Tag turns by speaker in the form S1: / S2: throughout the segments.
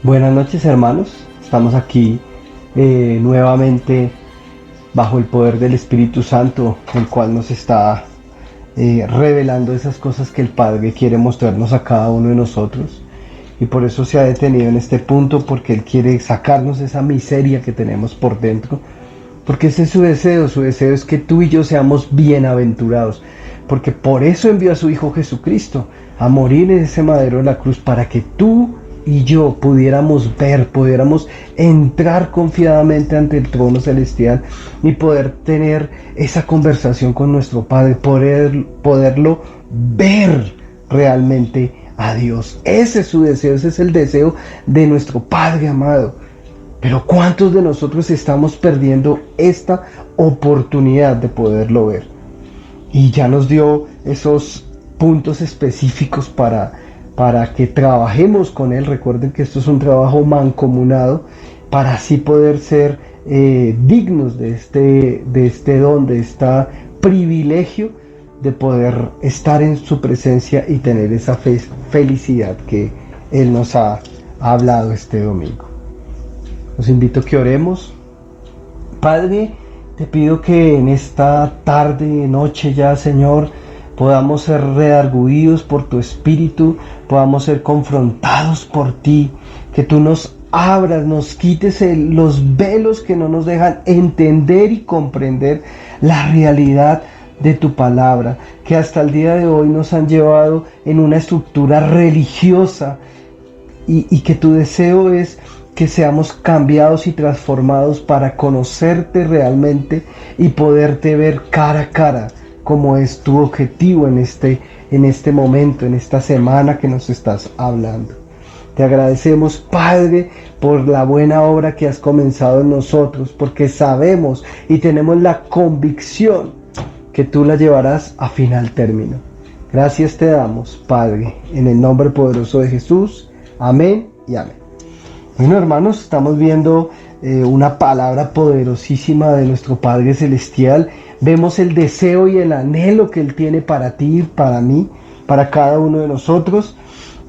S1: Buenas noches, hermanos, estamos aquí nuevamente bajo el poder del Espíritu Santo, el cual nos está revelando esas cosas que el Padre quiere mostrarnos a cada uno de nosotros, y por eso se ha detenido en este punto, porque Él quiere sacarnos esa miseria que tenemos por dentro, porque ese es su deseo es que tú y yo seamos bienaventurados, porque por eso envió a su Hijo Jesucristo a morir en ese madero de la cruz, para que tú y yo pudiéramos ver, pudiéramos entrar confiadamente ante el trono celestial y poder tener esa conversación con nuestro Padre, poderlo ver realmente a Dios. Ese es su deseo, ese es el deseo de nuestro Padre amado. Pero ¿cuántos de nosotros estamos perdiendo esta oportunidad de poderlo ver? Y ya nos dio esos puntos específicos para que trabajemos con Él. Recuerden que esto es un trabajo mancomunado para así poder ser dignos de este don, de este privilegio de poder estar en su presencia y tener esa felicidad que Él nos ha hablado este domingo. Los invito a que oremos. Padre, te pido que en esta tarde, noche ya, Señor, podamos ser redarguidos por tu Espíritu, podamos ser confrontados por ti, que tú nos abras, nos quites los velos que no nos dejan entender y comprender la realidad de tu palabra, que hasta el día de hoy nos han llevado en una estructura religiosa, y que tu deseo es que seamos cambiados y transformados para conocerte realmente y poderte ver cara a cara, como es tu objetivo en este momento, en esta semana que nos estás hablando. Te agradecemos, Padre, por la buena obra que has comenzado en nosotros, porque sabemos y tenemos la convicción que tú la llevarás a final término. Gracias te damos, Padre, en el nombre poderoso de Jesús. Amén y amén. Bueno, hermanos, estamos viendo una palabra poderosísima de nuestro Padre Celestial. Vemos el deseo y el anhelo que Él tiene para ti, para mí, para cada uno de nosotros.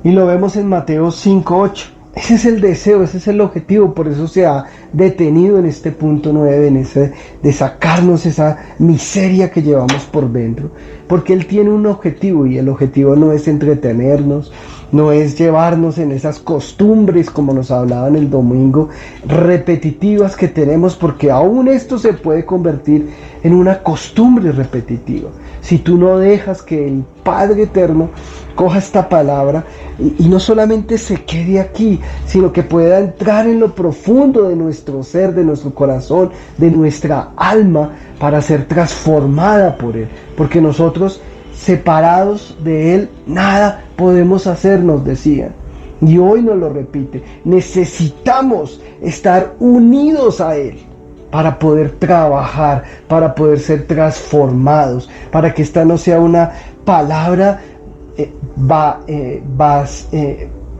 S1: Y lo vemos en Mateo 5:8. Ese es el deseo, ese es el objetivo. Por eso se ha detenido en este punto 9, en ese de sacarnos esa miseria que llevamos por dentro. Porque Él tiene un objetivo, y el objetivo no es entretenernos, no es llevarnos en esas costumbres, como nos hablaban el domingo, repetitivas que tenemos, porque aún esto se puede convertir en una costumbre repetitiva. Si tú no dejas que el Padre Eterno coja esta palabra y no solamente se quede aquí, sino que pueda entrar en lo profundo de nuestro ser, de nuestro corazón, de nuestra alma, para ser transformada por Él. Porque nosotros, separados de Él, nada podemos hacer, nos decían. Y hoy nos lo repite. Necesitamos estar unidos a Él para poder trabajar, para poder ser transformados, para que esta no sea una palabra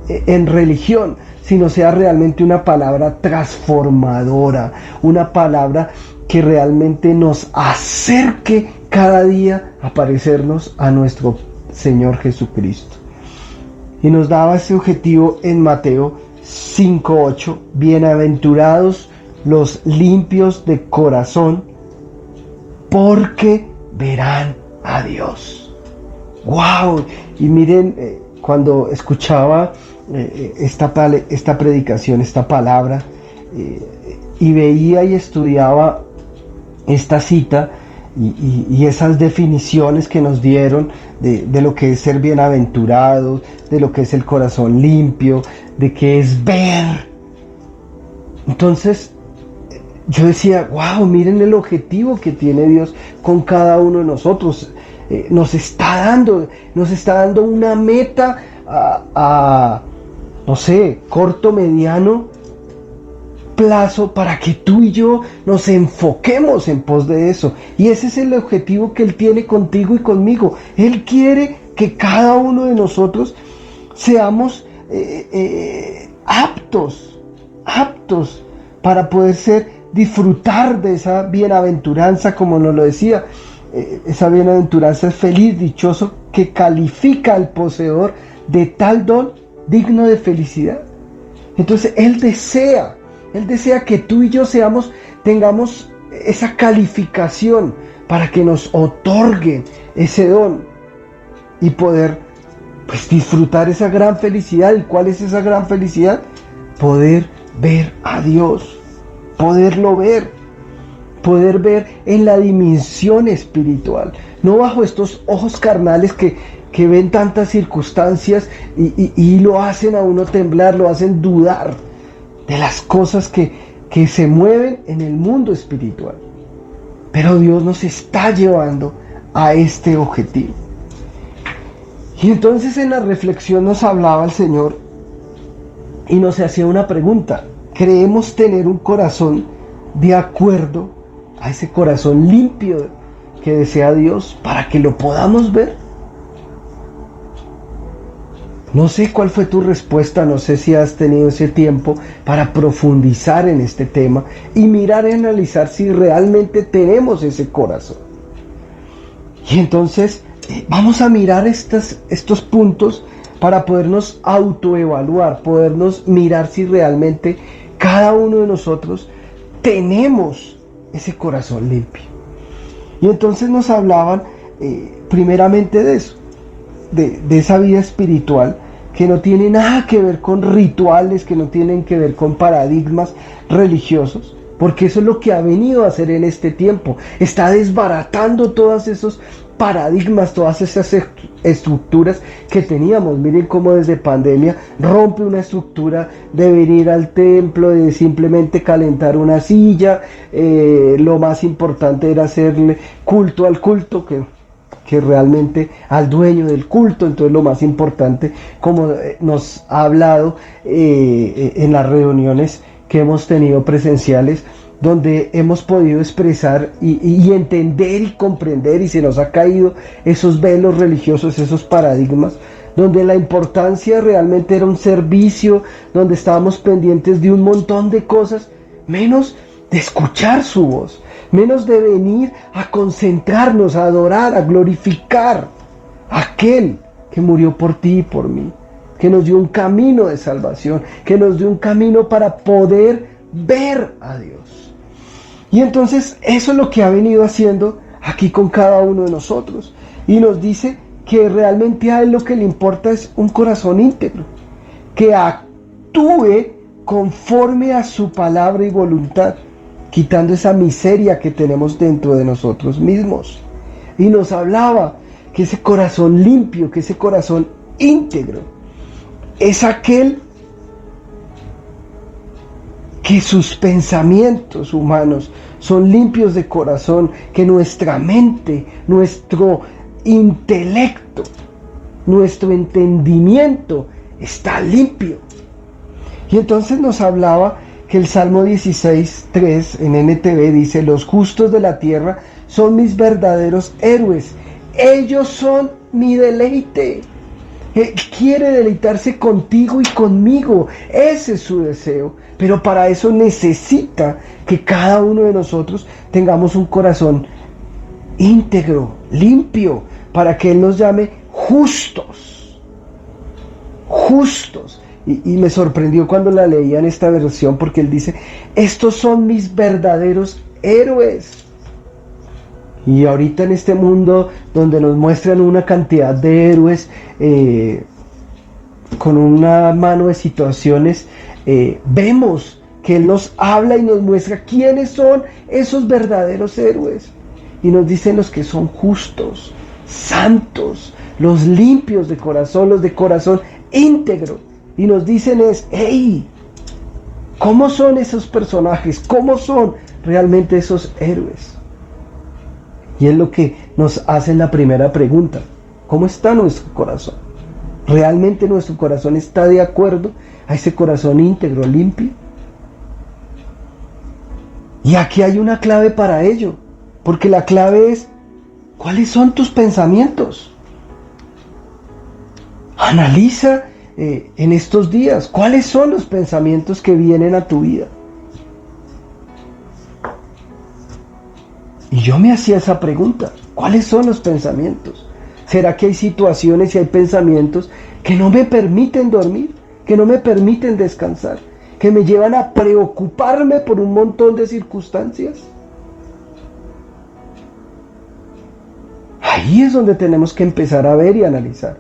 S1: en religión, sino sea realmente una palabra transformadora, una palabra que realmente nos acerque cada día a parecernos a nuestro Señor Jesucristo. Y nos daba ese objetivo en Mateo 5:8. Bienaventurados los limpios de corazón, porque verán a Dios. ¡Wow! Y miren, cuando escuchaba esta predicación, esta palabra, y veía y estudiaba esta cita y esas definiciones que nos dieron de lo que es ser bienaventurados, de lo que es el corazón limpio, de qué es ver. Entonces yo decía, wow, miren el objetivo que tiene Dios con cada uno de nosotros. Nos está dando una meta no sé, corto, mediano plazo, para que tú y yo nos enfoquemos en pos de eso. Y ese es el objetivo que Él tiene contigo y conmigo. Él quiere que cada uno de nosotros seamos aptos para poder disfrutar de esa bienaventuranza, como nos lo decía. Esa bienaventuranza es feliz, dichoso, que califica al poseedor de tal don digno de felicidad. Entonces Él desea que tú y yo tengamos esa calificación para que nos otorguen ese don y poder pues disfrutar esa gran felicidad. ¿Y cuál es esa gran felicidad? Poder ver a Dios, poder ver en la dimensión espiritual, no bajo estos ojos carnales que ven tantas circunstancias y lo hacen a uno temblar, lo hacen dudar de las cosas que se mueven en el mundo espiritual. Pero Dios nos está llevando a este objetivo. Y entonces en la reflexión nos hablaba el Señor y nos hacía una pregunta. ¿Creemos tener un corazón de acuerdo a ese corazón limpio que desea Dios para que lo podamos ver? No sé cuál fue tu respuesta, no sé si has tenido ese tiempo para profundizar en este tema y mirar y analizar si realmente tenemos ese corazón. Y entonces vamos a mirar estos puntos para podernos autoevaluar, podernos mirar si realmente cada uno de nosotros tenemos ese corazón limpio. Y entonces nos hablaban primeramente de eso, de esa vida espiritual que no tiene nada que ver con rituales, que no tienen que ver con paradigmas religiosos, porque eso es lo que ha venido a hacer en este tiempo. Está desbaratando todos esos paradigmas, todas esas estructuras que teníamos. Miren cómo desde pandemia rompe una estructura de venir al templo, de simplemente calentar una silla. Lo más importante era hacerle culto al culto, que realmente al dueño del culto. Entonces lo más importante, como nos ha hablado en las reuniones que hemos tenido presenciales, donde hemos podido expresar y entender y comprender, y se nos ha caído esos velos religiosos, esos paradigmas, donde la importancia realmente era un servicio, donde estábamos pendientes de un montón de cosas, menos de escuchar su voz, menos de venir a concentrarnos, a adorar, a glorificar a aquel que murió por ti y por mí, que nos dio un camino de salvación, que nos dio un camino para poder ver a Dios. Y entonces eso es lo que ha venido haciendo aquí con cada uno de nosotros. Y nos dice que realmente a Él lo que le importa es un corazón íntegro, que actúe conforme a su palabra y voluntad, quitando esa miseria que tenemos dentro de nosotros mismos. Y nos hablaba que ese corazón limpio, que ese corazón íntegro, es aquel que sus pensamientos humanos son limpios de corazón, que nuestra mente, nuestro intelecto, nuestro entendimiento está limpio. Y entonces nos hablaba que el Salmo 16:3 en NTV dice: los justos de la tierra son mis verdaderos héroes, ellos son mi deleite. Quiere deleitarse contigo y conmigo, ese es su deseo, pero para eso necesita que cada uno de nosotros tengamos un corazón íntegro, limpio, para que Él nos llame justos. Y me sorprendió cuando la leía en esta versión, porque Él dice: estos son mis verdaderos héroes. Y ahorita en este mundo donde nos muestran una cantidad de héroes con una mano de situaciones, vemos que Él nos habla y nos muestra quiénes son esos verdaderos héroes. Y nos dicen los que son justos, santos, los limpios de corazón, los de corazón íntegro. Y nos dicen hey, ¿cómo son esos personajes? ¿Cómo son realmente esos héroes? Y es lo que nos hace la primera pregunta: ¿cómo está nuestro corazón? ¿Realmente nuestro corazón está de acuerdo a ese corazón íntegro, limpio? Y aquí hay una clave para ello, porque la clave es: ¿cuáles son tus pensamientos? Analiza en estos días, ¿cuáles son los pensamientos que vienen a tu vida? Y yo me hacía esa pregunta: ¿cuáles son los pensamientos? ¿Será que hay situaciones y hay pensamientos que no me permiten dormir, que no me permiten descansar, que me llevan a preocuparme por un montón de circunstancias. Ahí es donde tenemos que empezar a ver y analizar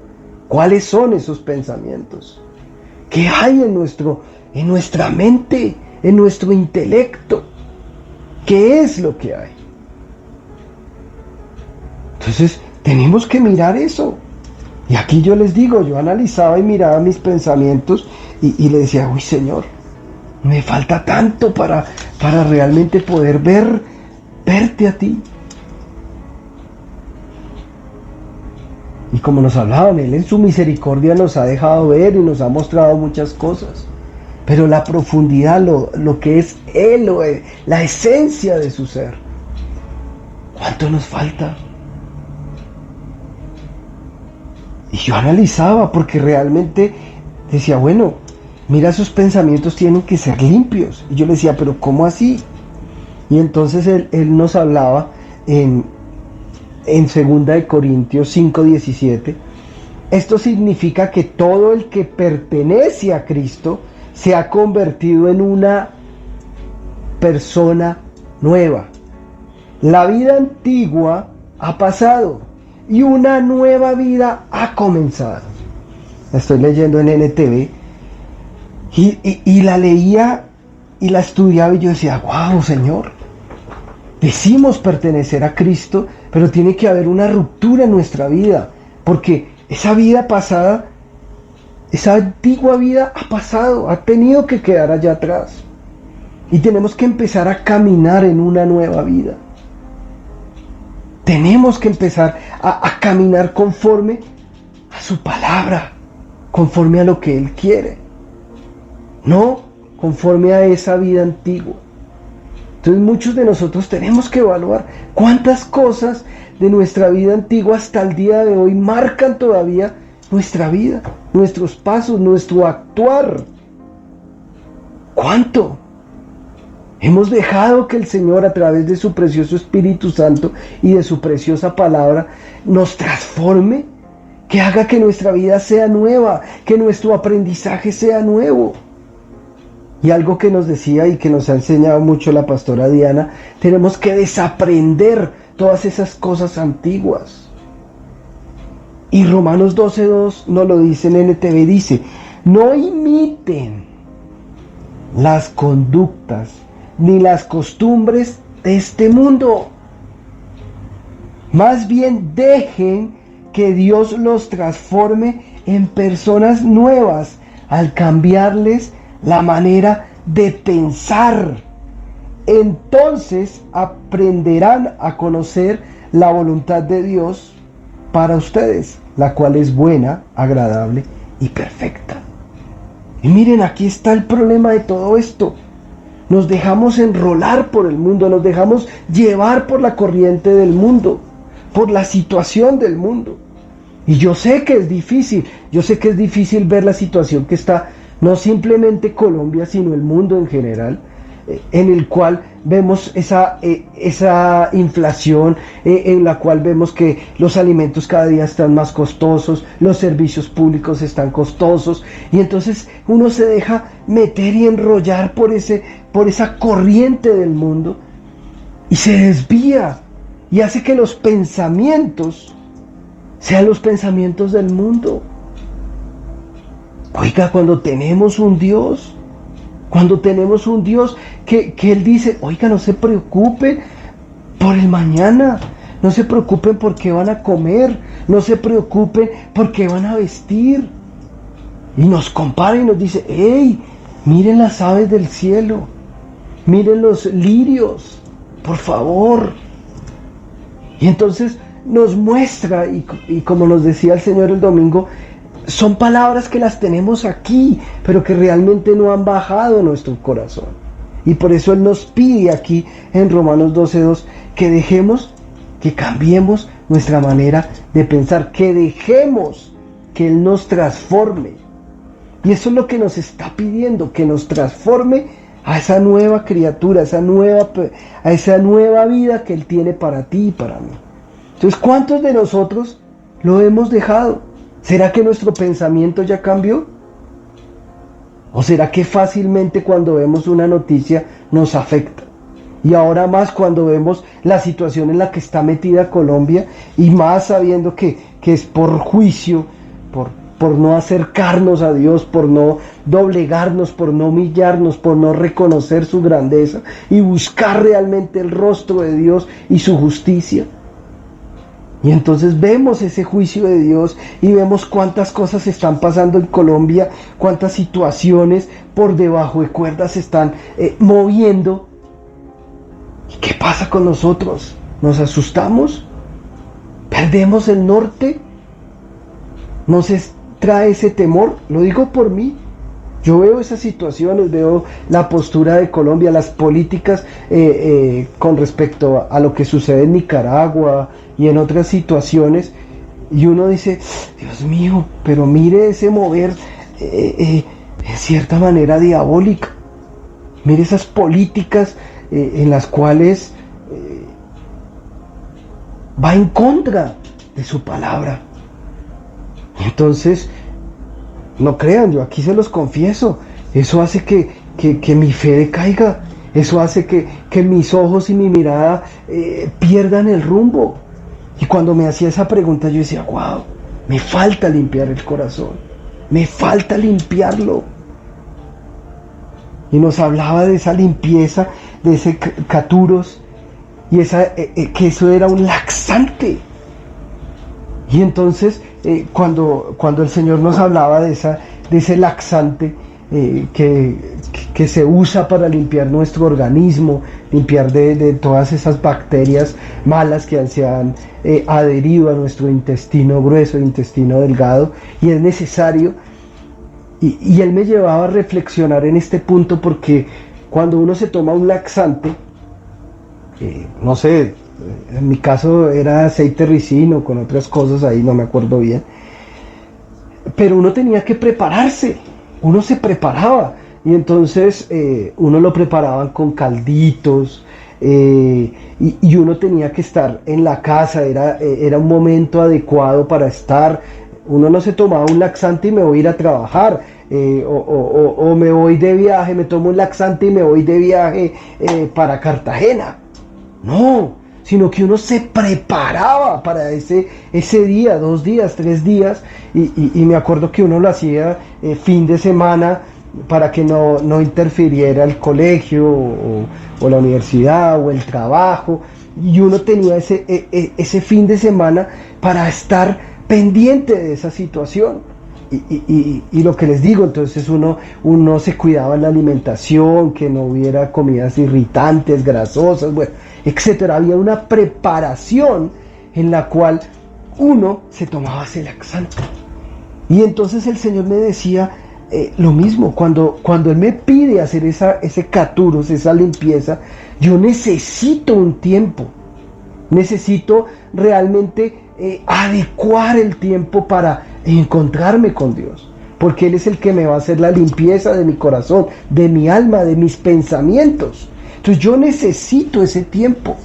S1: cuáles son esos pensamientos. ¿Qué hay en nuestra mente, en nuestro intelecto? ¿Qué es lo que hay? Entonces, tenemos que mirar eso. Y aquí yo les digo, yo analizaba y miraba mis pensamientos y le decía, uy, Señor, me falta tanto para realmente poder verte a ti. Y como nos hablaban, Él en su misericordia nos ha dejado ver y nos ha mostrado muchas cosas. Pero la profundidad, lo que es Él, la esencia de su ser, ¿cuánto nos falta? Y yo analizaba porque realmente decía, bueno, mira, esos pensamientos tienen que ser limpios. Y yo le decía, pero ¿cómo así? Y entonces él nos hablaba en 2 Corintios 5:17. Esto significa que todo el que pertenece a Cristo se ha convertido en una persona nueva. La vida antigua ha pasado y una nueva vida ha comenzado. La estoy leyendo en NTV y la leía y la estudiaba y yo decía, wow, Señor, decimos pertenecer a Cristo, pero tiene que haber una ruptura en nuestra vida, porque esa vida pasada, esa antigua vida ha pasado, ha tenido que quedar allá atrás. Y tenemos que empezar a caminar en una nueva vida. Tenemos que empezar a caminar conforme a su palabra, conforme a lo que Él quiere, no conforme a esa vida antigua. Entonces muchos de nosotros tenemos que evaluar cuántas cosas de nuestra vida antigua hasta el día de hoy marcan todavía nuestra vida, nuestros pasos, nuestro actuar. ¿Cuánto? Hemos dejado que el Señor, a través de su precioso Espíritu Santo y de su preciosa palabra, nos transforme, que haga que nuestra vida sea nueva, que nuestro aprendizaje sea nuevo. Y algo que nos decía y que nos ha enseñado mucho la pastora Diana, tenemos que desaprender todas esas cosas antiguas. Y Romanos 12:2 nos lo dice en NTV, dice, no imiten las conductas ni las costumbres de este mundo. Más bien dejen que Dios los transforme en personas nuevas al cambiarles la manera de pensar. Entonces aprenderán a conocer la voluntad de Dios para ustedes, la cual es buena, agradable y perfecta. Y miren, aquí está el problema de todo esto. Nos dejamos enrolar por el mundo, nos dejamos llevar por la corriente del mundo, por la situación del mundo. Y yo sé que es difícil ver la situación que está, no simplemente Colombia, sino el mundo en general, en el cual vemos esa inflación, en la cual vemos que los alimentos cada día están más costosos, los servicios públicos están costosos, y entonces uno se deja meter y enrollar por esa corriente del mundo, y se desvía, y hace que los pensamientos sean los pensamientos del mundo. Oiga, cuando tenemos un Dios que Él dice, oiga, no se preocupen por el mañana, no se preocupen por qué van a comer, no se preocupen por qué van a vestir. Y nos compara y nos dice, hey, miren las aves del cielo, miren los lirios, por favor. Y entonces nos muestra, y como nos decía el Señor el domingo, son palabras que las tenemos aquí, pero que realmente no han bajado a nuestro corazón. Y por eso Él nos pide aquí en Romanos 12:2 que cambiemos nuestra manera de pensar, que dejemos que Él nos transforme. Y eso es lo que nos está pidiendo, que nos transforme a esa nueva criatura, a esa nueva vida que Él tiene para ti y para mí. Entonces, ¿cuántos de nosotros lo hemos dejado? ¿Será que nuestro pensamiento ya cambió? ¿O será que fácilmente cuando vemos una noticia nos afecta? Y ahora más cuando vemos la situación en la que está metida Colombia y más sabiendo que es por juicio, por no acercarnos a Dios, por no doblegarnos, por no humillarnos, por no reconocer su grandeza y buscar realmente el rostro de Dios y su justicia. Y entonces vemos ese juicio de Dios y vemos cuántas cosas están pasando en Colombia, cuántas situaciones por debajo de cuerdas se están moviendo. ¿Y qué pasa con nosotros? ¿Nos asustamos? ¿Perdemos el norte? ¿Nos trae ese temor? Lo digo por mí. Yo veo esas situaciones, veo la postura de Colombia, las políticas con respecto a lo que sucede en Nicaragua y en otras situaciones, y uno dice, Dios mío, pero mire ese mover en cierta manera diabólica. Mire esas políticas en las cuales va en contra de su palabra. Entonces, no crean, yo aquí se los confieso, eso hace que mi fe decaiga, eso hace que mis ojos y mi mirada pierdan el rumbo. Y cuando me hacía esa pregunta yo decía, wow, me falta limpiar el corazón, me falta limpiarlo. Y nos hablaba de esa limpieza, de ese caturos, y que eso era un laxante. Y entonces cuando el Señor nos hablaba de ese laxante que se usa para limpiar nuestro organismo, limpiar de todas esas bacterias malas que se han adherido a nuestro intestino grueso, intestino delgado, y es necesario, y Él me llevaba a reflexionar en este punto, porque cuando uno se toma un laxante, no sé, en mi caso era aceite ricino con otras cosas ahí, no me acuerdo bien, pero uno tenía que prepararse, uno se preparaba, y entonces uno lo preparaban con calditos, y uno tenía que estar en la casa, era un momento adecuado para estar. Uno no se tomaba un laxante y me voy a ir a trabajar, o me voy de viaje, me tomo un laxante y me voy de viaje para Cartagena. No, sino que uno se preparaba para ese día, 2 días, 3 días, y me acuerdo que uno lo hacía fin de semana para que no interfiriera el colegio o la universidad o el trabajo, y uno tenía ese fin de semana para estar pendiente de esa situación. Y lo que les digo, entonces uno se cuidaba en la alimentación, que no hubiera comidas irritantes, grasosas, bueno, etcétera. Había una preparación en la cual uno se tomaba ese laxante. Y entonces el Señor me decía lo mismo, cuando Él me pide hacer ese caturos, esa limpieza, yo necesito un tiempo, necesito realmente adecuar el tiempo para encontrarme con Dios, porque Él es el que me va a hacer la limpieza de mi corazón, de mi alma, de mis pensamientos. Entonces yo necesito ese tiempo,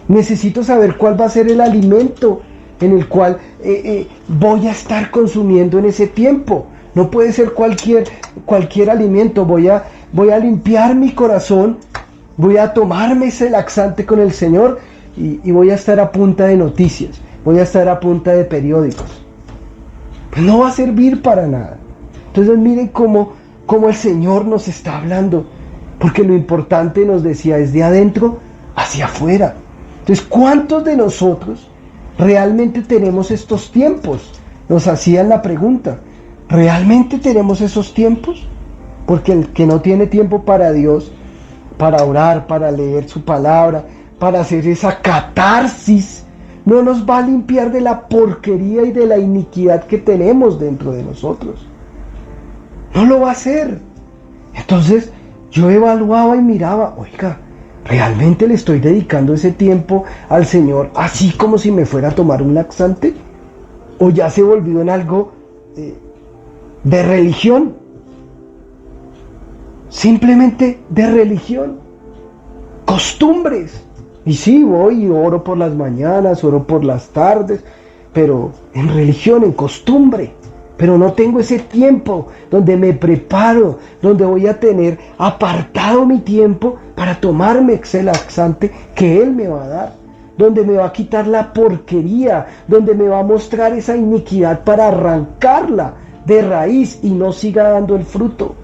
S1: necesito saber cuál va a ser el alimento en el cual voy a estar consumiendo en ese tiempo. No puede ser cualquier alimento. Voy a limpiar mi corazón, voy a tomarme ese laxante con el Señor y voy a estar a punta de noticias, voy a estar a punta de periódicos. Pues no va a servir para nada. Entonces miren cómo el Señor nos está hablando, porque lo importante, nos decía, es de adentro hacia afuera. Entonces, ¿cuántos de nosotros realmente tenemos estos tiempos? Nos hacían la pregunta, ¿realmente tenemos esos tiempos? Porque el que no tiene tiempo para Dios, para orar, para leer su palabra, para hacer esa catarsis, no nos va a limpiar de la porquería y de la iniquidad que tenemos dentro de nosotros. No lo va a hacer. Entonces yo evaluaba y miraba, oiga, ¿realmente le estoy dedicando ese tiempo al Señor así como si me fuera a tomar un laxante? ¿O ya se volvió en algo de religión? Simplemente de religión. Costumbres. Y sí, voy y oro por las mañanas, oro por las tardes, pero en religión, en costumbre. pero no tengo ese tiempo donde me preparo, donde voy a tener apartado mi tiempo para tomarme ese laxante que Él me va a dar, donde me va a quitar la porquería, donde me va a mostrar esa iniquidad para arrancarla de raíz y no siga dando el fruto,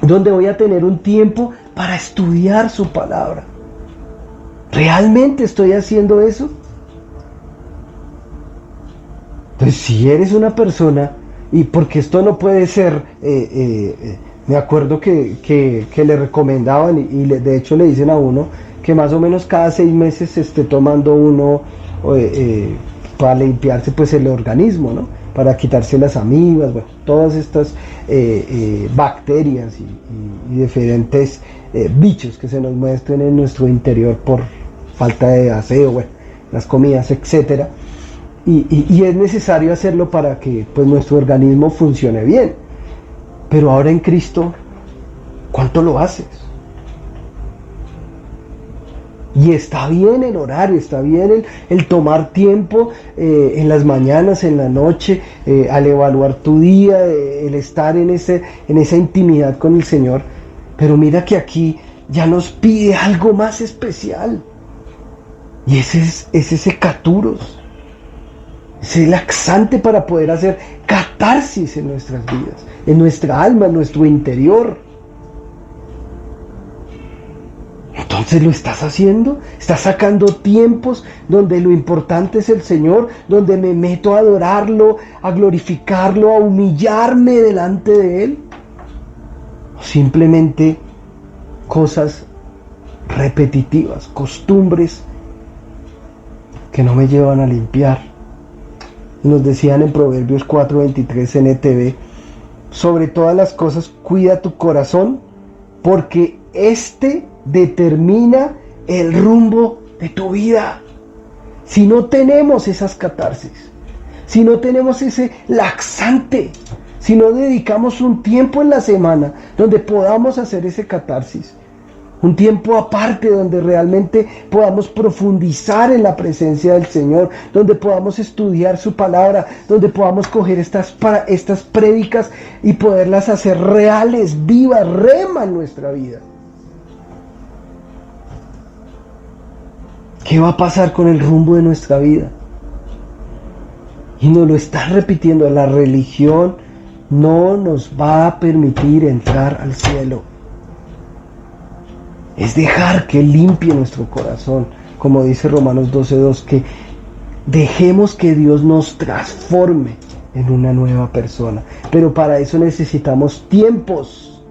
S1: donde voy a tener un tiempo para estudiar su palabra. ¿Realmente estoy haciendo eso? Entonces, si eres una persona, y porque esto no puede ser, me acuerdo que le recomendaban de hecho le dicen a uno que más o menos cada 6 meses se esté tomando uno para limpiarse pues el organismo, ¿no? Para quitarse las amibas, bueno, todas estas bacterias y diferentes bichos que se nos muestren en nuestro interior por falta de aseo, bueno, las comidas, etcétera. Y es necesario hacerlo para que pues, nuestro organismo funcione bien. Pero ahora en Cristo, ¿cuánto lo haces? Y está bien el horario, está bien el tomar tiempo en las mañanas, en la noche, al evaluar tu día, el estar en esa intimidad con el Señor. Pero mira que aquí ya nos pide algo más especial. Y ese es ese caturos. Ese laxante para poder hacer catarsis en nuestras vidas, en nuestra alma, en nuestro interior. Entonces lo estás haciendo, estás sacando tiempos donde lo importante es el Señor, donde me meto a adorarlo, a glorificarlo, a humillarme delante de Él. O simplemente cosas repetitivas, costumbres que no me llevan a limpiar. Nos decían en Proverbios 4:23 NTV, sobre todas las cosas cuida tu corazón, porque este determina el rumbo de tu vida. Si no tenemos esas catarsis, si no tenemos ese laxante, si no dedicamos un tiempo en la semana donde podamos hacer ese catarsis, un tiempo aparte donde realmente podamos profundizar en la presencia del Señor, donde podamos estudiar su palabra, donde podamos coger estas prédicas y poderlas hacer reales, vivas, rema en nuestra vida. ¿Qué va a pasar con el rumbo de nuestra vida? Y nos lo están repitiendo, la religión no nos va a permitir entrar al cielo. Es dejar que limpie nuestro corazón, como dice Romanos 12:2, que dejemos que Dios nos transforme en una nueva persona. Pero para eso necesitamos tiempos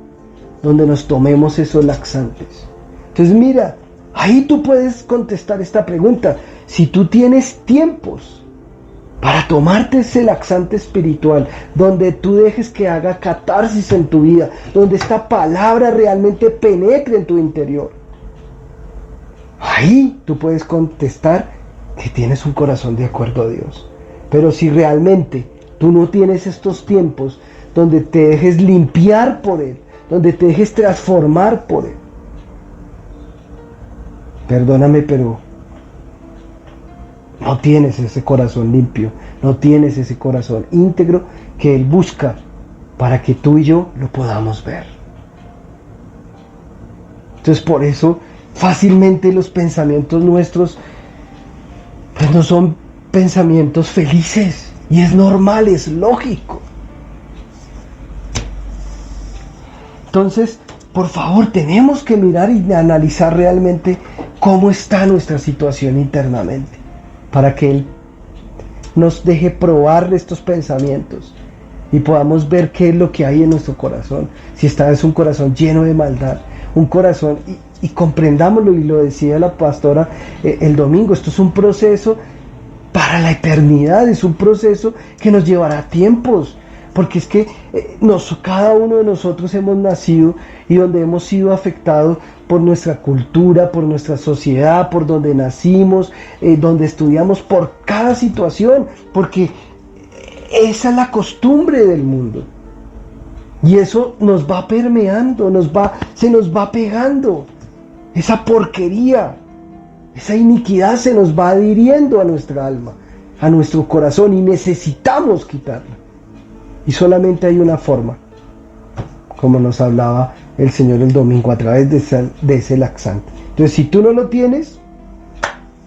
S1: donde nos tomemos esos laxantes. Entonces mira, ahí tú puedes contestar esta pregunta. Si tú tienes tiempos para tomarte ese laxante espiritual, donde tú dejes que haga catarsis en tu vida, donde esta palabra realmente penetre en tu interior, ahí tú puedes contestar que tienes un corazón de acuerdo a Dios. Pero si realmente tú no tienes estos tiempos donde te dejes limpiar por Él, donde te dejes transformar por Él, perdóname, pero no tienes ese corazón limpio, no tienes ese corazón íntegro que Él busca para que tú y yo lo podamos ver. Entonces por eso fácilmente los pensamientos nuestros pues no son pensamientos felices, y es normal, es lógico. Entonces, por favor, tenemos que mirar y analizar realmente cómo está nuestra situación internamente, para que Él nos deje probar estos pensamientos y podamos ver qué es lo que hay en nuestro corazón. Si es un corazón lleno de maldad, un corazón, y comprendámoslo, y lo decía la pastora el domingo, esto es un proceso para la eternidad, es un proceso que nos llevará tiempos, porque es que cada uno de nosotros hemos nacido y donde hemos sido afectados por nuestra cultura, por nuestra sociedad, por donde nacimos, donde estudiamos, por cada situación, porque esa es la costumbre del mundo. Y eso nos va permeando, se nos va pegando. Esa porquería, esa iniquidad se nos va adhiriendo a nuestra alma. a nuestro corazón y necesitamos quitarla. Y solamente hay una forma, como nos hablaba el Señor el domingo, a través de ese laxante. Entonces, si tú no lo tienes,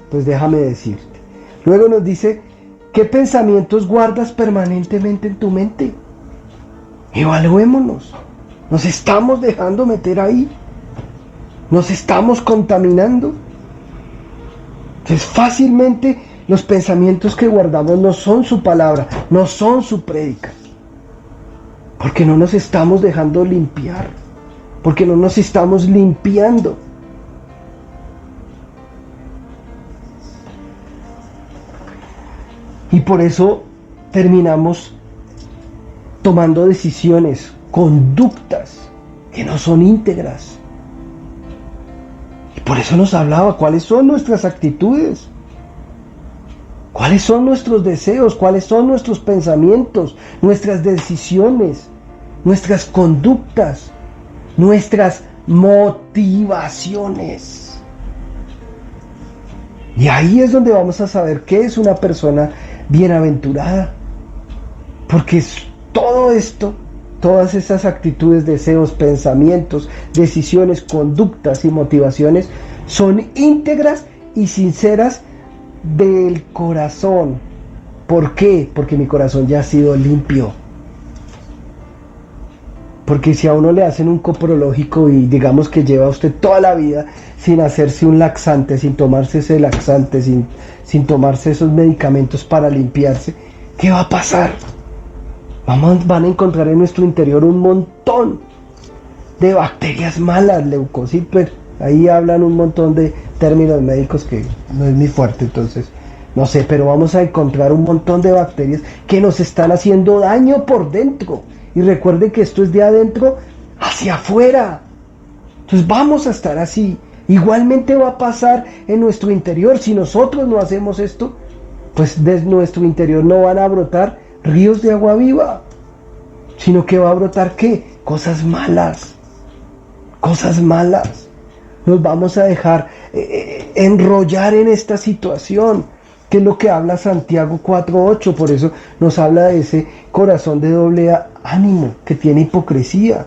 S1: pues déjame decirte. Luego nos dice, ¿qué pensamientos guardas permanentemente en tu mente? Evaluémonos. ¿Nos estamos dejando meter ahí? ¿Nos estamos contaminando? Entonces, fácilmente los pensamientos que guardamos no son su palabra, no son su prédica. Porque no nos estamos dejando limpiar. Porque no nos estamos limpiando. Y por eso terminamos tomando decisiones, conductas que no son íntegras. Y por eso nos hablaba cuáles son nuestras actitudes, cuáles son nuestros deseos, cuáles son nuestros pensamientos, nuestras decisiones, nuestras conductas, nuestras motivaciones. Y ahí es donde vamos a saber qué es una persona bienaventurada. Porque todo esto, todas esas actitudes, deseos, pensamientos, decisiones, conductas y motivaciones son íntegras y sinceras del corazón. ¿Por qué? Porque mi corazón ya ha sido limpio. Porque si a uno le hacen un coprológico y digamos que lleva usted toda la vida sin hacerse un laxante, sin tomarse ese laxante, sin tomarse esos medicamentos para limpiarse, ¿qué va a pasar? Van a encontrar en nuestro interior un montón de bacterias malas, leucocitos. Ahí hablan un montón de términos médicos que no es mi fuerte, entonces no sé, pero vamos a encontrar un montón de bacterias que nos están haciendo daño por dentro. Y recuerden que esto es de adentro hacia afuera. Entonces vamos a estar así. Igualmente va a pasar en nuestro interior. Si nosotros no hacemos esto, pues de nuestro interior no van a brotar ríos de agua viva, sino que va a brotar ¿qué? Cosas malas. Cosas malas. Nos vamos a dejar enrollar en esta situación, que es lo que habla Santiago 4:8. Por eso nos habla de ese corazón de doble ánimo que tiene hipocresía.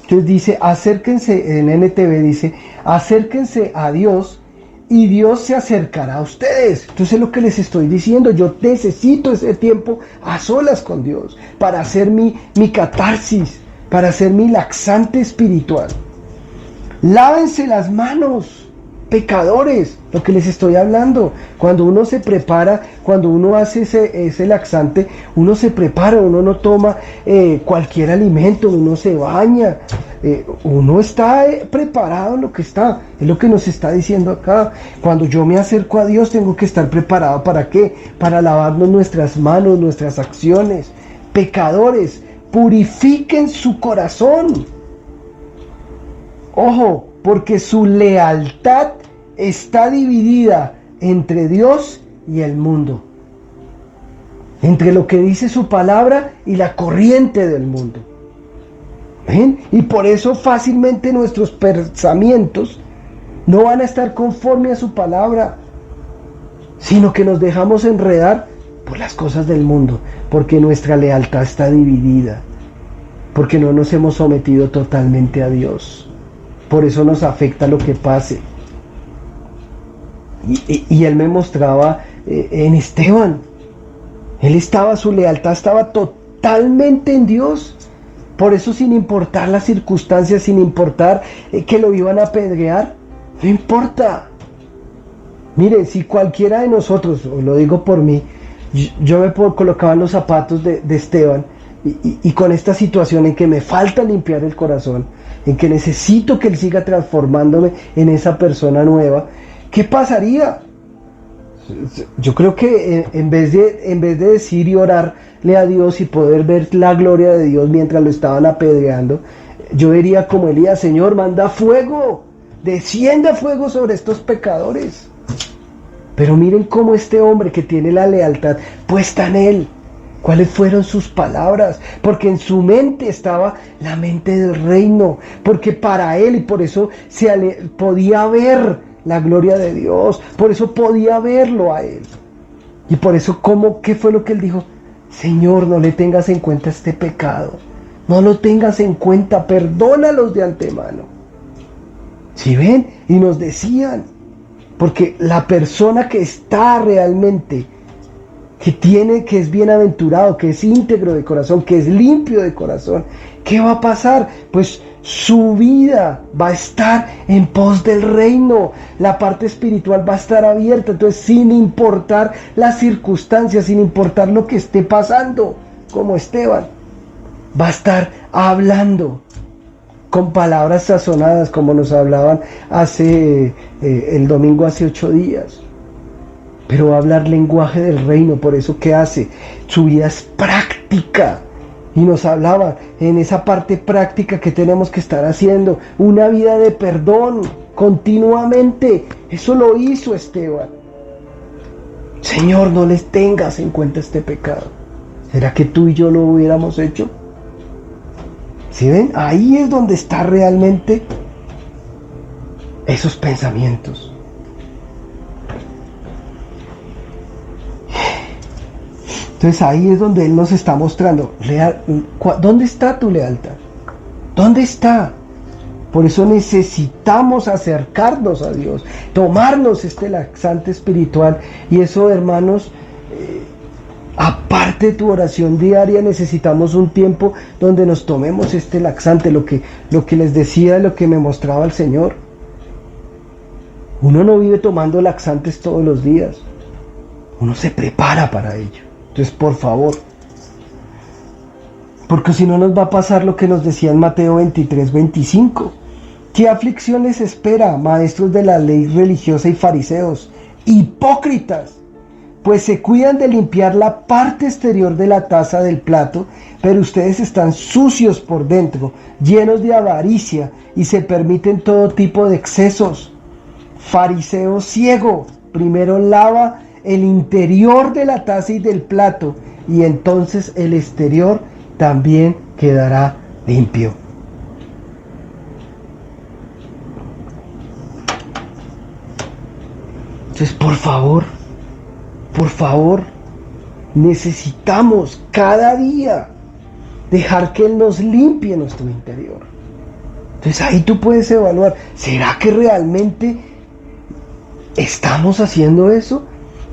S1: Entonces dice, acérquense, en NTV dice, acérquense a Dios y Dios se acercará a ustedes. Entonces es lo que les estoy diciendo, yo necesito ese tiempo a solas con Dios para hacer mi catarsis, para hacer mi laxante espiritual. Lávense las manos, pecadores, lo que les estoy hablando. Cuando uno se prepara, cuando uno hace ese laxante, uno se prepara, uno no toma cualquier alimento, uno se baña, uno está preparado en lo que está, es lo que nos está diciendo acá. Cuando yo me acerco a Dios tengo que estar preparado, ¿para qué? Para lavarnos nuestras manos, nuestras acciones. Pecadores, purifiquen su corazón. Ojo, porque su lealtad está dividida entre Dios y el mundo, entre lo que dice su palabra y la corriente del mundo. ¿Ven? Y por eso fácilmente nuestros pensamientos no van a estar conforme a su palabra, sino que nos dejamos enredar por las cosas del mundo, porque nuestra lealtad está dividida, porque no nos hemos sometido totalmente a Dios. Por eso nos afecta lo que pase. Y él me mostraba en Esteban. Su lealtad estaba totalmente en Dios. Por eso, sin importar las circunstancias, sin importar que lo iban a apedrear, no importa. Miren, si cualquiera de nosotros, o lo digo por mí, yo me colocaba en los zapatos de Esteban, y con esta situación en que me falta limpiar el corazón, en que necesito que Él siga transformándome en esa persona nueva, ¿qué pasaría? Yo creo que en vez de decir y orarle a Dios y poder ver la gloria de Dios mientras lo estaban apedreando, yo diría como Elías, Señor, manda fuego, descienda fuego sobre estos pecadores. Pero miren cómo este hombre que tiene la lealtad puesta en Él, ¿cuáles fueron sus palabras? Porque en su mente estaba la mente del reino, porque para él, y por eso podía ver la gloria de Dios, por eso podía verlo a él. Y por eso, ¿qué fue lo que él dijo? Señor, no le tengas en cuenta este pecado. No lo tengas en cuenta, perdónalos de antemano. ¿Sí ven? Y nos decían, porque la persona que está realmente, que es bienaventurado, que es íntegro de corazón, que es limpio de corazón, ¿qué va a pasar? Pues su vida va a estar en pos del reino, la parte espiritual va a estar abierta, entonces sin importar las circunstancias, sin importar lo que esté pasando, como Esteban, va a estar hablando con palabras sazonadas, como nos hablaban el domingo hace 8 días. Pero va a hablar lenguaje del reino. Por eso, ¿qué hace? Su vida es práctica. Y nos hablaba en esa parte práctica que tenemos que estar haciendo. Una vida de perdón continuamente. Eso lo hizo Esteban. Señor, no les tengas en cuenta este pecado. ¿Será que tú y yo lo hubiéramos hecho? ¿Sí ven? Ahí es donde está realmente esos pensamientos. Entonces ahí es donde Él nos está mostrando, ¿dónde está tu lealtad? ¿Dónde está? Por eso necesitamos acercarnos a Dios, tomarnos este laxante espiritual. Y eso, hermanos, aparte de tu oración diaria, necesitamos un tiempo donde nos tomemos este laxante, lo que les decía, lo que me mostraba el Señor. Uno no vive tomando laxantes todos los días, uno se prepara para ello. Entonces, por favor, porque si no nos va a pasar lo que nos decía en Mateo 23:25. ¿Qué aflicción les espera, maestros de la ley religiosa y fariseos, hipócritas? Pues se cuidan de limpiar la parte exterior de la taza del plato, pero ustedes están sucios por dentro, llenos de avaricia y se permiten todo tipo de excesos. Fariseo ciego, primero lava el interior de la taza y del plato, y entonces el exterior también quedará limpio. Entonces, por favor, necesitamos cada día dejar que Él nos limpie nuestro interior. Entonces ahí tú puedes evaluar, ¿será que realmente estamos haciendo eso?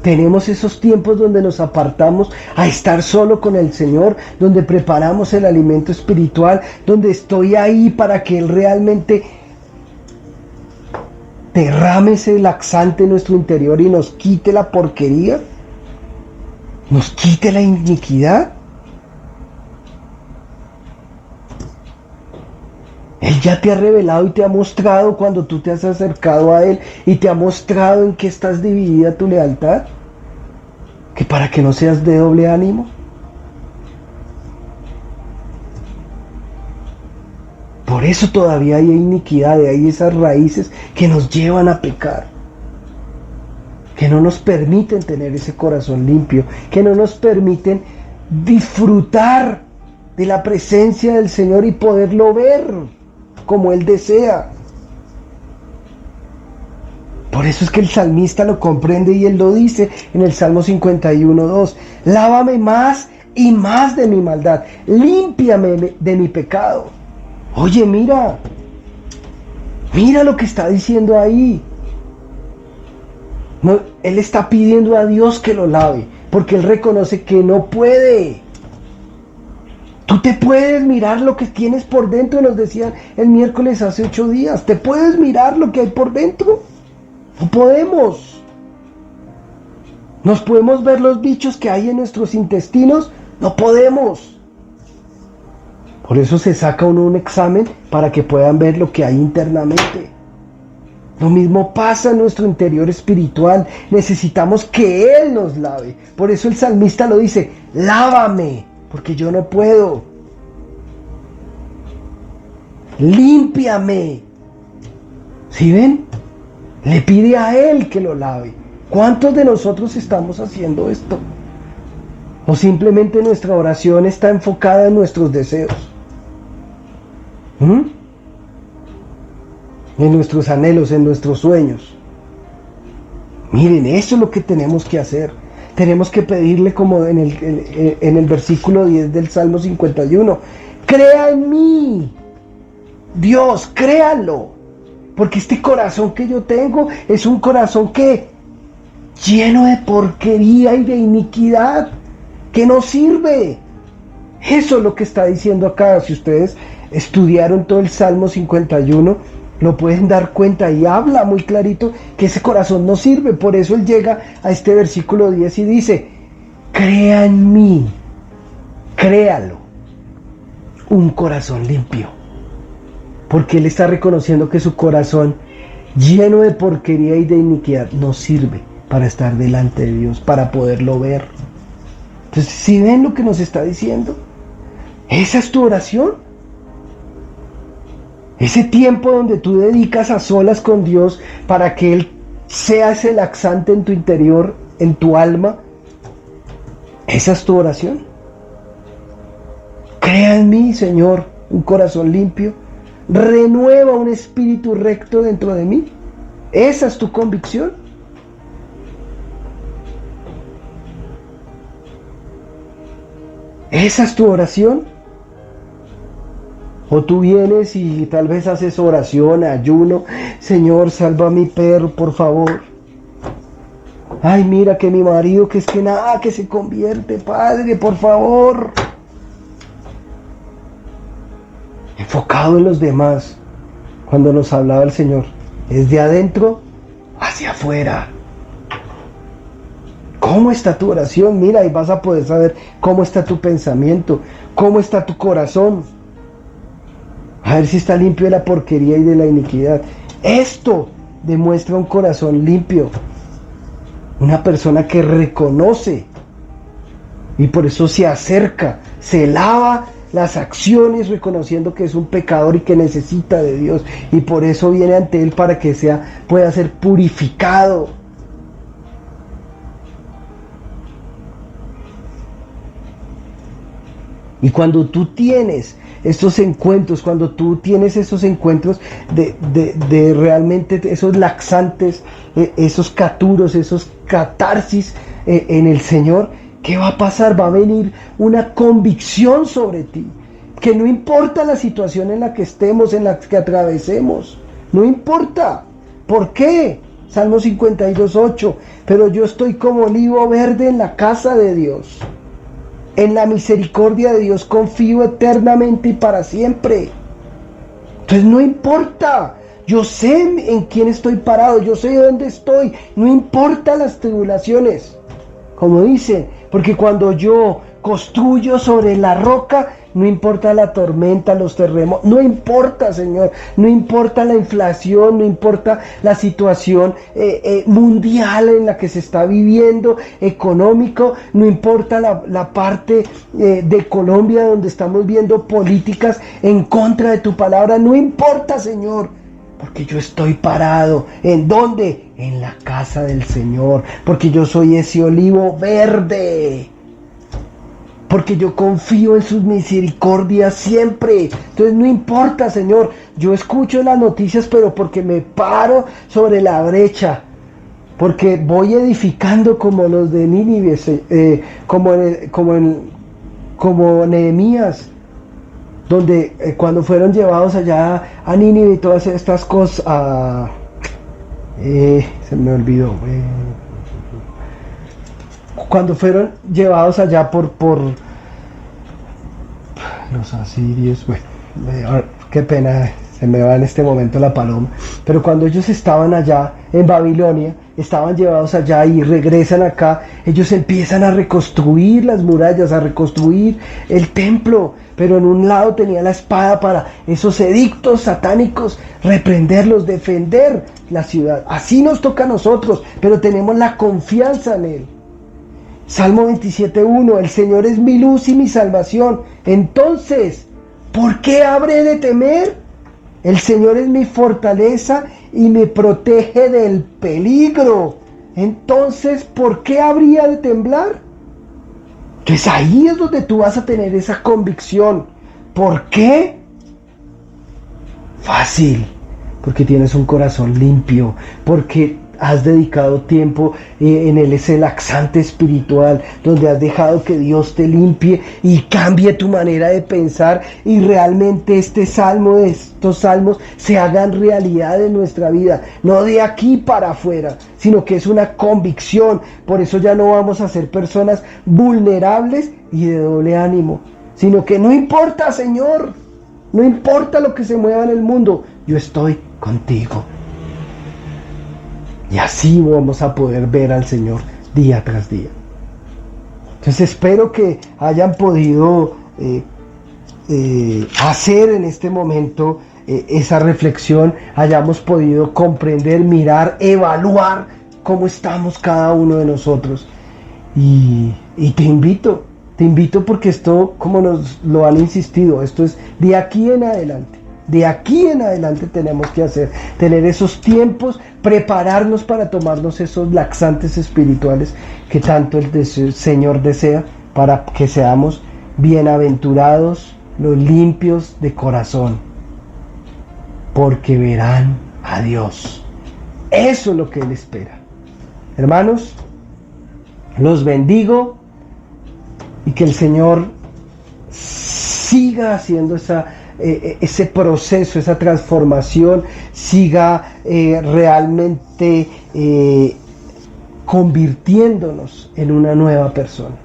S1: Tenemos esos tiempos donde nos apartamos a estar solo con el Señor, donde preparamos el alimento espiritual, donde estoy ahí para que Él realmente derrame ese laxante en nuestro interior y nos quite la porquería, nos quite la iniquidad. Él ya te ha revelado y te ha mostrado cuando tú te has acercado a Él y te ha mostrado en qué estás dividida tu lealtad, que para que no seas de doble ánimo. Por eso todavía hay iniquidad, hay esas raíces que nos llevan a pecar, que no nos permiten tener ese corazón limpio, que no nos permiten disfrutar de la presencia del Señor y poderlo ver como Él desea. Por eso es que el salmista lo comprende y él lo dice en el Salmo 51:2. Lávame más y más de mi maldad, límpiame de mi pecado. Oye, mira lo que está diciendo ahí. No, él está pidiendo a Dios que lo lave, porque él reconoce que no puede. Tú te puedes mirar lo que tienes por dentro, nos decían el miércoles hace 8 días. ¿Te puedes mirar lo que hay por dentro? No podemos. ¿Nos podemos ver los bichos que hay en nuestros intestinos? No podemos. Por eso se saca uno un examen para que puedan ver lo que hay internamente. Lo mismo pasa en nuestro interior espiritual. Necesitamos que Él nos lave. Por eso el salmista lo dice, lávame, porque yo no puedo. Límpiame. ¿Sí ven? Le pide a Él que lo lave. ¿Cuántos de nosotros estamos haciendo esto? ¿O simplemente nuestra oración está enfocada en nuestros deseos? En nuestros anhelos, en nuestros sueños. Miren, eso es lo que tenemos que hacer. tenemos que pedirle como en el versículo 10 del Salmo 51, crea en mí, Dios, créalo, porque este corazón que yo tengo es un corazón que lleno de porquería y de iniquidad, que no sirve. Eso es lo que está diciendo acá. Si ustedes estudiaron todo el Salmo 51, lo pueden dar cuenta y habla muy clarito que ese corazón no sirve. Por eso él llega a este versículo 10 y dice, crea en mí, créalo, un corazón limpio. Porque él está reconociendo que su corazón lleno de porquería y de iniquidad no sirve para estar delante de Dios, para poderlo ver. Entonces, ¿sí ven lo que nos está diciendo? Esa es tu oración. Ese tiempo donde tú dedicas a solas con Dios para que Él sea ese laxante en tu interior, en tu alma. Esa es tu oración. Crea en mí, Señor, un corazón limpio. Renueva un espíritu recto dentro de mí. Esa es tu convicción. Esa es tu oración. O tú vienes y tal vez haces oración, ayuno. Señor, salva a mi perro, por favor. Ay, mira que mi marido, que es que nada, que se convierte, Padre, por favor. Enfocado en los demás. Cuando nos hablaba el Señor, es de adentro hacia afuera. ¿Cómo está tu oración? Mira, y vas a poder saber cómo está tu pensamiento, cómo está tu corazón. A ver si está limpio de la porquería y de la iniquidad. Esto demuestra un corazón limpio. Una persona que reconoce y por eso se acerca, se lava las acciones reconociendo que es un pecador y que necesita de Dios. Y por eso viene ante Él para que pueda ser purificado. Y cuando tú tienes estos encuentros, cuando tú tienes esos encuentros de realmente esos laxantes, esos caturos, esos catarsis en el Señor, ¿qué va a pasar? Va a venir una convicción sobre ti, que no importa la situación en la que estemos, en la que atravesemos, no importa. ¿Por qué? Salmo 52:8, pero yo estoy como olivo verde en la casa de Dios. En la misericordia de Dios confío eternamente y para siempre. Entonces no importa. Yo sé en quién estoy parado. Yo sé dónde estoy. No importa las tribulaciones. Como dicen, porque cuando yo construyo sobre la roca, no importa la tormenta, los terremotos, no importa, Señor, no importa la inflación, no importa la situación mundial en la que se está viviendo, económico, no importa la parte de Colombia donde estamos viendo políticas en contra de tu palabra, no importa, Señor, porque yo estoy parado. ¿En dónde? En la casa del Señor, porque yo soy ese olivo verde. Porque yo confío en sus misericordias siempre. Entonces no importa, Señor. Yo escucho las noticias, pero porque me paro sobre la brecha. Porque voy edificando como los de Nínive, como Nehemías. Donde cuando fueron llevados allá a Nínive y todas estas cosas. Se me olvidó. Cuando fueron llevados allá por los asirios, bueno, qué pena, se me va en este momento la paloma, pero cuando ellos estaban allá en Babilonia, estaban llevados allá y regresan acá, ellos empiezan a reconstruir las murallas, a reconstruir el templo, pero en un lado tenía la espada para esos edictos satánicos, reprenderlos, defender la ciudad. Así nos toca a nosotros, pero tenemos la confianza en Él. Salmo 27:1, el Señor es mi luz y mi salvación. Entonces, ¿por qué habré de temer? El Señor es mi fortaleza y me protege del peligro. Entonces, ¿por qué habría de temblar? Entonces ahí es donde tú vas a tener esa convicción. ¿Por qué? Fácil. Porque tienes un corazón limpio. Porque has dedicado tiempo en ese laxante espiritual, donde has dejado que Dios te limpie y cambie tu manera de pensar, y realmente estos salmos se hagan realidad en nuestra vida, no de aquí para afuera, sino que es una convicción. Por eso ya no vamos a ser personas vulnerables y de doble ánimo, sino que no importa, Señor, no importa lo que se mueva en el mundo, yo estoy contigo. Y así vamos a poder ver al Señor día tras día. Entonces espero que hayan podido hacer en este momento esa reflexión, hayamos podido comprender, mirar, evaluar cómo estamos cada uno de nosotros. Y te invito porque esto, como nos lo han insistido, esto es de aquí en adelante. De aquí en adelante tenemos que tener esos tiempos, prepararnos para tomarnos esos laxantes espirituales que tanto el Señor desea, para que seamos bienaventurados los limpios de corazón, porque verán a Dios. Eso es lo que Él espera. Hermanos, los bendigo y que el Señor siga haciendo ese proceso, esa transformación, siga realmente convirtiéndonos en una nueva persona.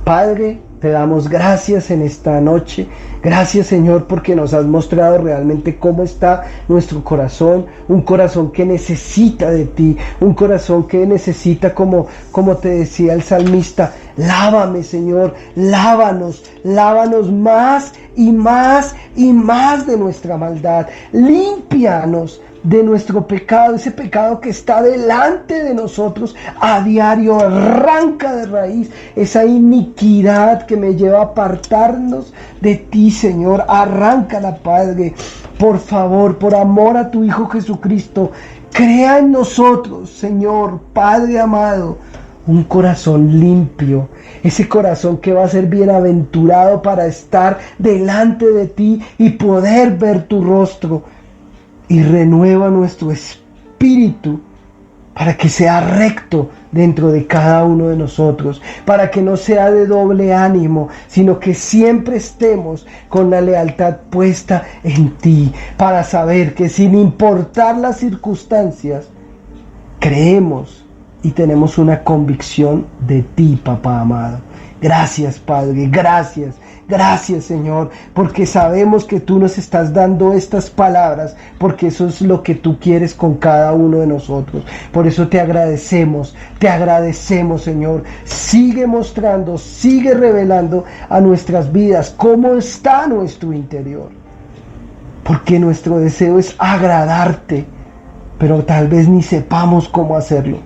S1: Padre, te damos gracias en esta noche. Gracias, Señor, porque nos has mostrado realmente cómo está nuestro corazón, un corazón que necesita de ti, un corazón que necesita, como te decía el salmista, lávame, Señor, lávanos más y más y más de nuestra maldad, límpianos de nuestro pecado, ese pecado que está delante de nosotros a diario. Arranca de raíz esa iniquidad que me lleva a apartarnos de ti, Señor. Arráncala, Padre, por favor, por amor a tu Hijo Jesucristo. Crea en nosotros, Señor, Padre amado, un corazón limpio, ese corazón que va a ser bienaventurado para estar delante de ti y poder ver tu rostro. Y renueva nuestro espíritu para que sea recto dentro de cada uno de nosotros, para que no sea de doble ánimo, sino que siempre estemos con la lealtad puesta en ti, para saber que sin importar las circunstancias, creemos y tenemos una convicción de ti, papá amado. Gracias, Padre, gracias, Señor, porque sabemos que tú nos estás dando estas palabras, porque eso es lo que tú quieres con cada uno de nosotros. Por eso te agradecemos, Señor. Sigue mostrando, sigue revelando a nuestras vidas cómo está nuestro interior, porque nuestro deseo es agradarte, pero tal vez ni sepamos cómo hacerlo.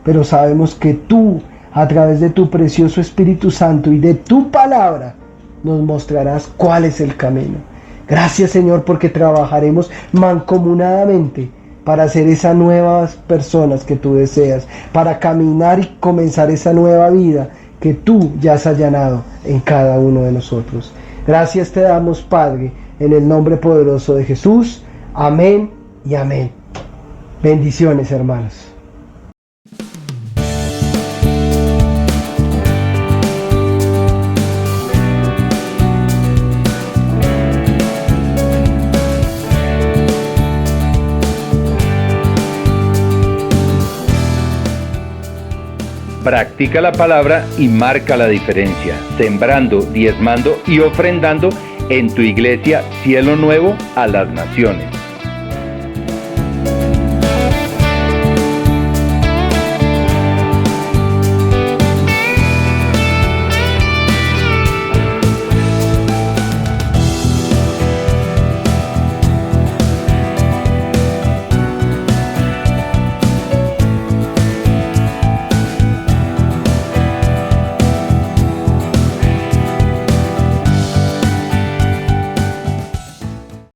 S1: Pero sabemos que tú, a través de tu precioso Espíritu Santo y de tu palabra, nos mostrarás cuál es el camino. Gracias, Señor, porque trabajaremos mancomunadamente para ser esas nuevas personas que tú deseas, para caminar y comenzar esa nueva vida que tú ya has allanado en cada uno de nosotros. Gracias te damos, Padre, en el nombre poderoso de Jesús. Amén y amén. Bendiciones, hermanos.
S2: Practica la palabra y marca la diferencia, sembrando, diezmando y ofrendando en tu iglesia Cielo Nuevo a las Naciones.